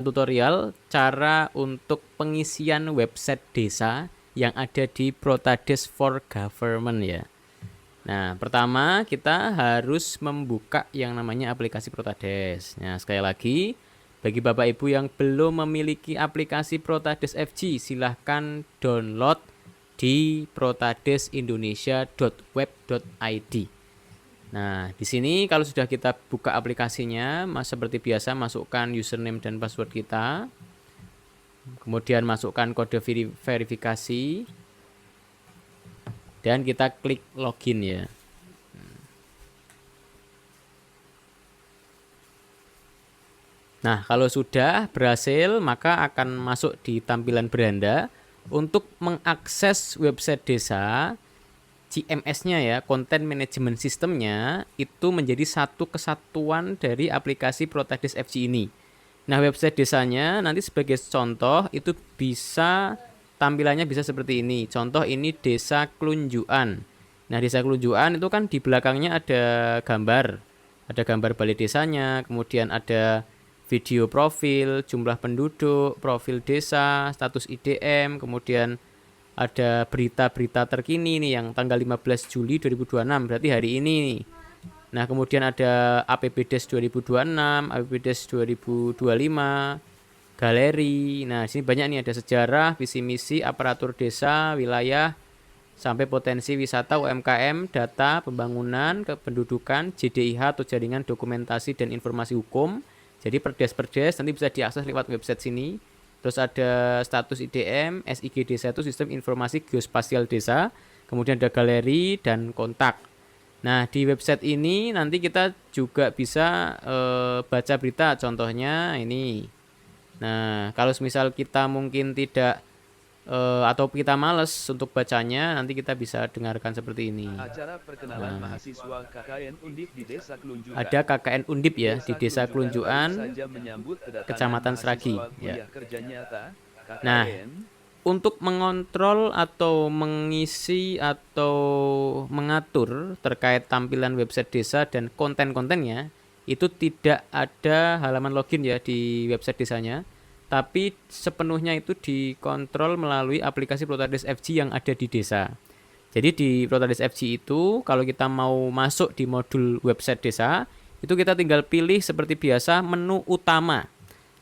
Tutorial cara untuk pengisian website desa yang ada di Protades for Government ya. Nah, pertama kita harus membuka yang namanya aplikasi Protades. Nah, sekali lagi, bagi Bapak Ibu yang belum memiliki aplikasi Protades FG, silahkan download di protadesindonesia.web.id. Nah, di sini kalau sudah kita buka aplikasinya, seperti biasa masukkan username dan password kita. Kemudian masukkan kode verifikasi dan kita klik login ya. Nah, kalau sudah berhasil, maka akan masuk di tampilan beranda untuk mengakses website desa. CMS-nya ya, Content Management System-nya itu menjadi satu kesatuan dari aplikasi Protades FG ini. Nah, website desanya nanti sebagai contoh itu bisa tampilannya bisa seperti ini. Contoh ini Desa Klunjukan. Nah, Desa Klunjukan itu kan di belakangnya ada gambar. Ada gambar balai desanya, kemudian ada video profil, jumlah penduduk, profil desa, status IDM, kemudian ada berita-berita terkini nih yang tanggal 15 Juli 2026, berarti hari ini nih. Nah, kemudian ada APBDes 2026, APBDes 2025, galeri. Nah, di sini banyak nih, ada sejarah, visi misi, aparatur desa, wilayah, sampai potensi wisata UMKM, data, pembangunan, kependudukan, JDIH atau jaringan dokumentasi dan informasi hukum. Jadi perdes-perdes nanti bisa diakses lewat website sini. Terus ada status IDM, SIG desa itu sistem informasi geospasial desa. Kemudian ada galeri dan kontak. Nah, di website ini nanti kita juga bisa baca berita, contohnya ini. Nah, kalau misal kita mungkin tidak atau kita males untuk bacanya, nanti kita bisa dengarkan seperti ini. Acara perkenalan mahasiswa KKN Undip di Desa Klunjukan. Ada KKN Undip ya di Desa Klunjukan, Kecamatan Sragi. Ya. Kerja nyata, KKN. Nah, untuk mengontrol atau mengisi atau mengatur terkait tampilan website desa dan konten-kontennya, itu tidak ada halaman login ya di website desanya, tapi sepenuhnya itu dikontrol melalui aplikasi Protades FG yang ada di desa. Jadi di Protades FG itu kalau kita mau masuk di modul website desa, itu kita tinggal pilih seperti biasa menu utama.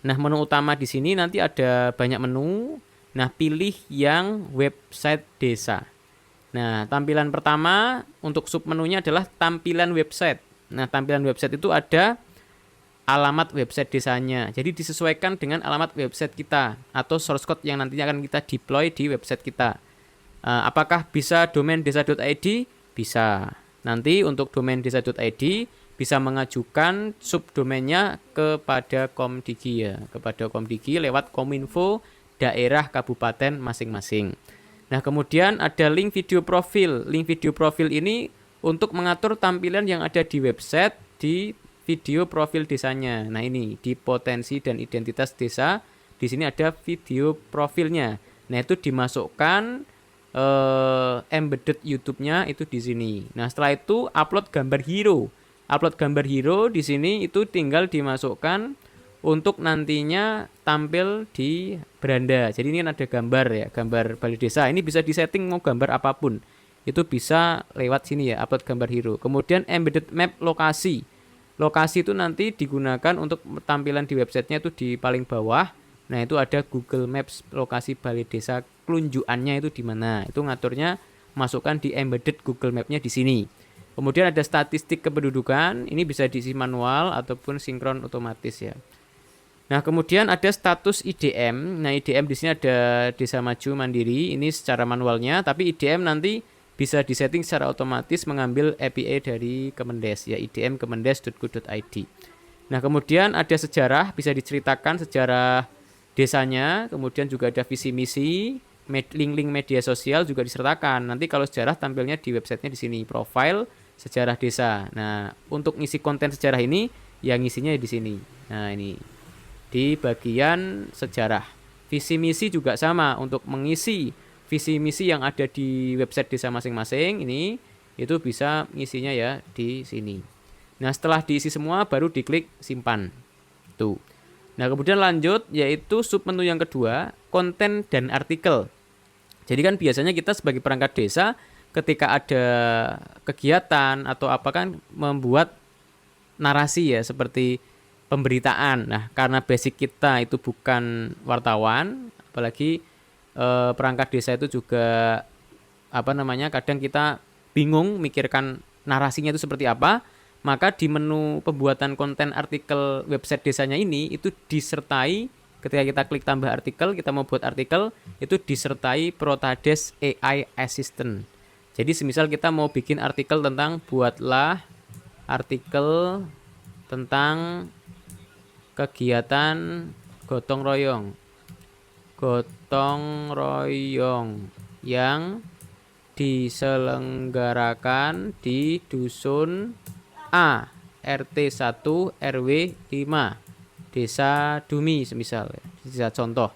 Nah, menu utama di sini nanti ada banyak menu. Nah, pilih yang website desa. Nah, tampilan pertama untuk submenunya adalah tampilan website. Nah, tampilan website itu ada alamat website desanya. Jadi disesuaikan dengan alamat website kita atau source code yang nantinya akan kita deploy di website kita. Apakah bisa domain desa.id? Bisa. Nanti untuk domain desa.id bisa mengajukan subdomainnya kepada Komdigi ya, kepada Komdigi lewat Kominfo daerah kabupaten masing-masing. Nah, kemudian ada link video profil. Link video profil ini untuk mengatur tampilan yang ada di website di video profil desanya. Nah, ini di potensi dan identitas desa. Di sini ada video profilnya. Nah, itu dimasukkan embedded YouTube-nya itu di sini. Nah, setelah itu upload gambar hero. Upload gambar hero di sini itu tinggal dimasukkan untuk nantinya tampil di beranda. Jadi ini kan ada gambar ya, gambar balai desa. Ini bisa disetting mau gambar apapun. Itu bisa lewat sini ya, upload gambar hero. Kemudian embedded map lokasi. Lokasi itu nanti digunakan untuk tampilan di websitenya itu di paling bawah. Nah, itu ada Google Maps lokasi balai desa Klunjukannya itu di mana. Itu ngaturnya masukkan di embedded Google Map-nya di sini. Kemudian ada statistik kependudukan, ini bisa diisi manual ataupun sinkron otomatis ya. Nah, kemudian ada status IDM. Nah, IDM di sini ada Desa Maju Mandiri, ini secara manualnya, tapi IDM nanti bisa disetting secara otomatis mengambil API dari Kemendes ya, idm kemendes.go.id. Nah, kemudian ada sejarah, bisa diceritakan sejarah desanya, kemudian juga ada visi misi, link-link media sosial juga disertakan. Nanti kalau sejarah tampilnya di websitenya di sini, profile sejarah desa. Nah, untuk ngisi konten sejarah ini yang ngisinya di sini. Nah, ini di bagian sejarah. Visi misi juga sama untuk mengisi visi misi yang ada di website desa masing-masing ini itu bisa ngisinya ya di sini. Nah, setelah diisi semua baru diklik simpan. Tuh. Nah, kemudian lanjut yaitu submenu yang kedua, konten dan artikel. Jadi kan biasanya kita sebagai perangkat desa ketika ada kegiatan atau apa kan membuat narasi ya seperti pemberitaan. Nah, karena basic kita itu bukan wartawan, apalagi perangkat desa itu juga apa namanya kadang kita bingung mikirkan narasinya itu seperti apa, maka di menu pembuatan konten artikel website desanya ini itu disertai ketika kita klik tambah artikel, kita mau buat artikel itu disertai Protades AI Assistant. Jadi semisal kita mau bikin artikel tentang buatlah artikel tentang kegiatan gotong royong yang diselenggarakan di Dusun A, RT 1, RW 5, Desa Dumi semisal, bisa contoh.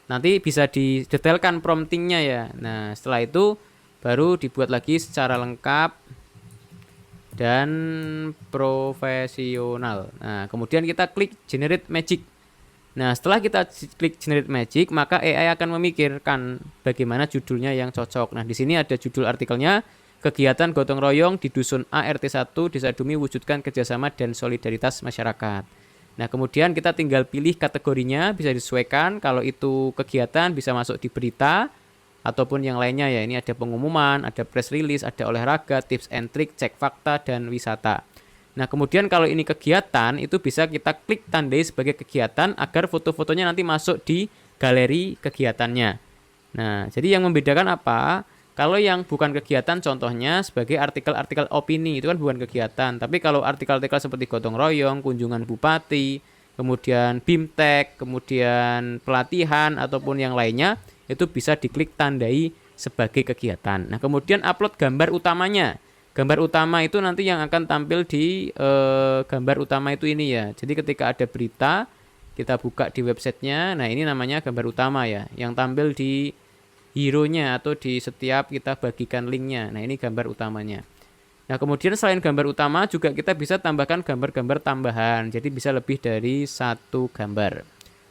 Nanti bisa didetailkan promptingnya ya. Nah, setelah itu baru dibuat lagi secara lengkap dan profesional. Nah, kemudian kita klik Generate Magic. Nah, setelah kita klik Generate Magic, maka AI akan memikirkan bagaimana judulnya yang cocok. Nah, di sini ada judul artikelnya, kegiatan gotong royong di Dusun A RT 1 Desa Dumi wujudkan kerjasama dan solidaritas masyarakat. Nah, kemudian kita tinggal pilih kategorinya, bisa disesuaikan. Kalau itu kegiatan bisa masuk di berita ataupun yang lainnya ya. Ini ada pengumuman, ada press release, ada olahraga, tips and trick, cek fakta, dan wisata. Nah, kemudian kalau ini kegiatan, itu bisa kita klik tandai sebagai kegiatan agar foto-fotonya nanti masuk di galeri kegiatannya. Nah, jadi yang membedakan apa? Kalau yang bukan kegiatan contohnya sebagai artikel-artikel opini, itu kan bukan kegiatan. Tapi kalau artikel-artikel seperti gotong royong, kunjungan bupati, kemudian BIMTEK, kemudian pelatihan ataupun yang lainnya, itu bisa diklik tandai sebagai kegiatan. Nah, kemudian upload gambar utamanya. Gambar utama itu nanti yang akan tampil di gambar utama itu ini ya. Jadi ketika ada berita, kita buka di websitenya. Nah, ini namanya gambar utama ya, yang tampil di hero-nya atau di setiap kita bagikan linknya. Nah, ini gambar utamanya. Nah, kemudian selain gambar utama juga kita bisa tambahkan gambar-gambar tambahan. Jadi bisa lebih dari satu gambar.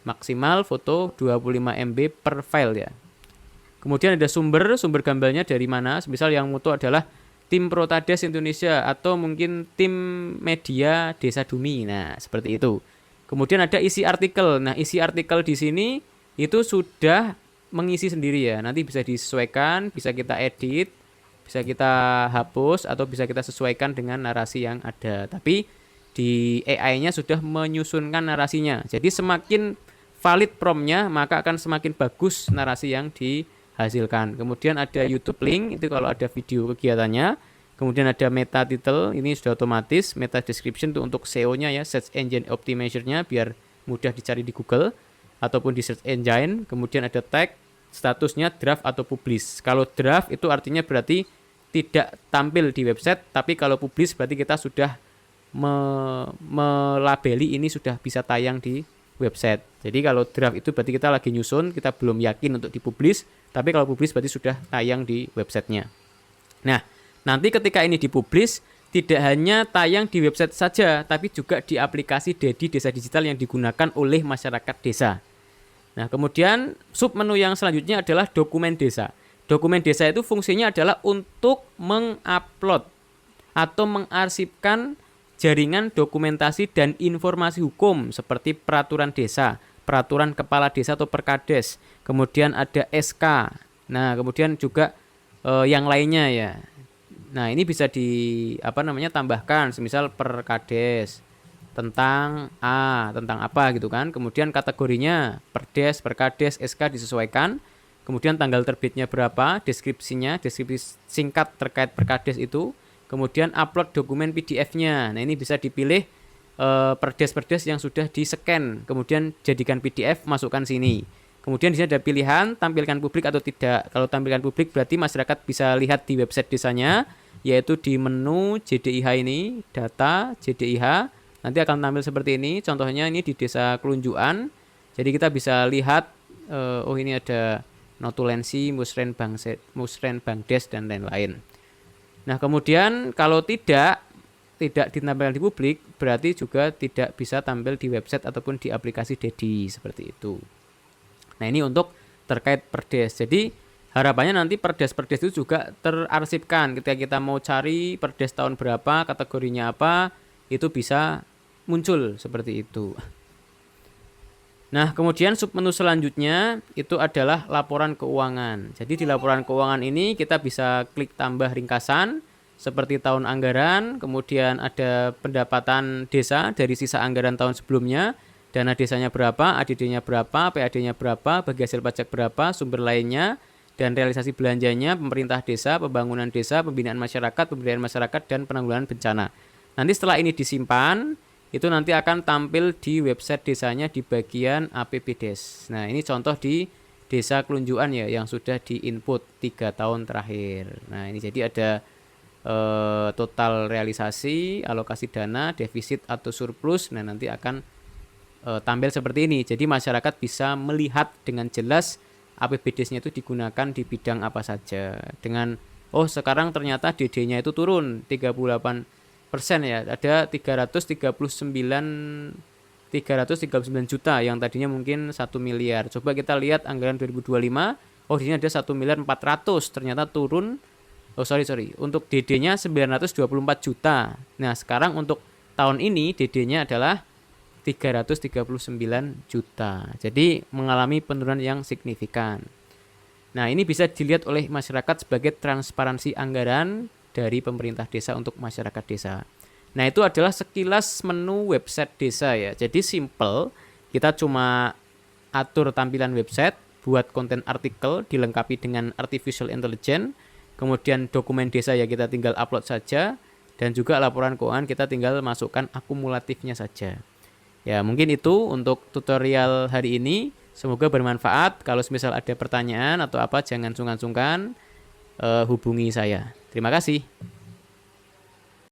Maksimal foto 25 MB per file ya. Kemudian ada sumber gambarnya dari mana. Misal yang mutu adalah tim Protades Indonesia atau mungkin tim media Desa Dumi. Nah, seperti itu. Kemudian ada isi artikel. Nah, isi artikel di sini itu sudah mengisi sendiri ya. Nanti bisa disesuaikan, bisa kita edit, bisa kita hapus atau bisa kita sesuaikan dengan narasi yang ada. Tapi di AI-nya sudah menyusunkan narasinya. Jadi semakin valid prompt-nya, maka akan semakin bagus narasi yang dihasilkan. Kemudian ada YouTube link, itu kalau ada video kegiatannya. Kemudian ada meta title, ini sudah otomatis. Meta description itu untuk SEO-nya ya, search engine optimization-nya biar mudah dicari di Google ataupun di search engine. Kemudian ada tag, statusnya draft atau publish. Kalau draft itu artinya berarti tidak tampil di website, tapi kalau publish berarti kita sudah melabeli ini sudah bisa tayang di website. Jadi kalau draft itu berarti kita lagi nyusun, kita belum yakin untuk dipublish, tapi kalau publish berarti sudah tayang di websitenya. Nah, nanti ketika ini dipublish, tidak hanya tayang di website saja, tapi juga di aplikasi Dedi Desa Digital yang digunakan oleh masyarakat desa. Nah, kemudian submenu yang selanjutnya adalah dokumen desa. Dokumen desa itu fungsinya adalah untuk mengupload atau mengarsipkan jaringan dokumentasi dan informasi hukum seperti peraturan desa, peraturan kepala desa atau perkades, kemudian ada SK. Nah, kemudian juga yang lainnya ya. Nah, ini bisa tambahkan, semisal perkades tentang tentang apa gitu kan. Kemudian kategorinya perdes, perkades, SK disesuaikan. Kemudian tanggal terbitnya berapa, deskripsi singkat terkait perkades itu. Kemudian upload dokumen PDF-nya. Nah, ini bisa dipilih perdes-perdes yang sudah di-scan. Kemudian jadikan PDF, masukkan sini. Kemudian di sini ada pilihan tampilkan publik atau tidak. Kalau tampilkan publik berarti masyarakat bisa lihat di website desanya, yaitu di menu JDIH ini, data JDIH. Nanti akan tampil seperti ini. Contohnya ini di Desa Kelunjuan. Jadi kita bisa lihat, ini ada notulensi, musren Bangdes dan lain-lain. Nah, kemudian kalau tidak, tidak ditampilkan di publik, berarti juga tidak bisa tampil di website ataupun di aplikasi Dedi, seperti itu. Nah, ini untuk terkait perdes. Jadi harapannya nanti perdes-perdes itu juga terarsipkan. Ketika kita mau cari perdes tahun berapa, kategorinya apa, itu bisa muncul seperti itu. Nah, kemudian submenu selanjutnya itu adalah laporan keuangan. Jadi di laporan keuangan ini kita bisa klik tambah ringkasan seperti tahun anggaran, kemudian ada pendapatan desa dari sisa anggaran tahun sebelumnya, dana desanya berapa, ADD-nya berapa, PAD-nya berapa, bagi hasil pajak berapa, sumber lainnya, dan realisasi belanjanya, pemerintah desa, pembangunan desa, pembinaan masyarakat, pemberdayaan masyarakat, dan penanggulangan bencana. Nanti setelah ini disimpan, itu nanti akan tampil di website desanya di bagian APBDes. Nah, ini contoh di Desa Kelunjukan ya, yang sudah diinput 3 tahun terakhir. Nah, ini jadi ada total realisasi, alokasi dana, defisit atau surplus. Nah, nanti akan tampil seperti ini. Jadi masyarakat bisa melihat dengan jelas APBDes-nya itu digunakan di bidang apa saja. Dengan sekarang ternyata DD-nya itu turun 38% ya, ada 339 juta yang tadinya mungkin 1 miliar. Coba kita lihat anggaran 2025, di sini ada 1.400.000.000, ternyata turun. Untuk DD-nya 924 juta. Nah, sekarang untuk tahun ini DD-nya adalah 339 juta. Jadi mengalami penurunan yang signifikan. Nah, ini bisa dilihat oleh masyarakat sebagai transparansi anggaran dari pemerintah desa untuk masyarakat desa. Nah, itu adalah sekilas menu website desa ya. Jadi simple, kita cuma atur tampilan website, buat konten artikel dilengkapi dengan artificial intelligence, kemudian dokumen desa ya kita tinggal upload saja, dan juga laporan keuangan kita tinggal masukkan akumulatifnya saja. Ya, mungkin itu untuk tutorial hari ini. Semoga bermanfaat. Kalau misal ada pertanyaan atau apa, jangan sungkan-sungkan hubungi saya. Terima kasih.